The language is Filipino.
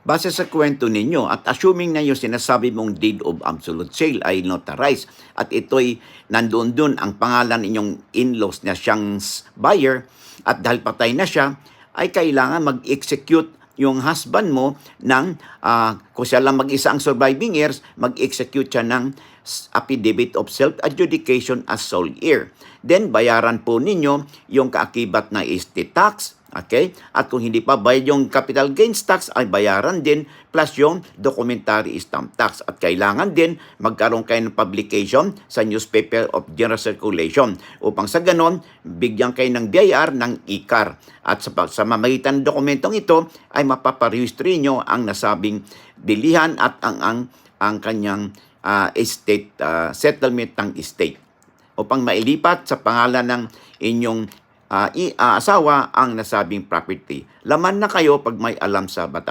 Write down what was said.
Base sa kwento ninyo at assuming na yung sinasabi mong deed of absolute sale ay notarized at ito'y nandoon dun ang pangalan ninyong in-laws na siyang buyer at dahil patay na siya, ay kailangan mag-execute yung husband mo ng, kung siya lang mag-isa ang surviving heirs, mag-execute siya ng affidavit of self-adjudication as sole heir. Then, bayaran po ninyo yung kaakibat na estate tax. Okay? At kung hindi pa bayad yung capital gains tax, ay bayaran din plus yung documentary stamp tax. At kailangan din magkaroon kayo ng publication sa newspaper of general circulation upang sa ganon, bigyan kayo ng BIR ng ICAR. At sa mamagitan ng dokumentong ito, ay mapaparehistry nyo ang nasabing bilihan at ang kanyang estate, settlement ng estate upang mailipat sa pangalan ng inyong asawa ang nasabing property. Laman na kayo pag may alam sa batas.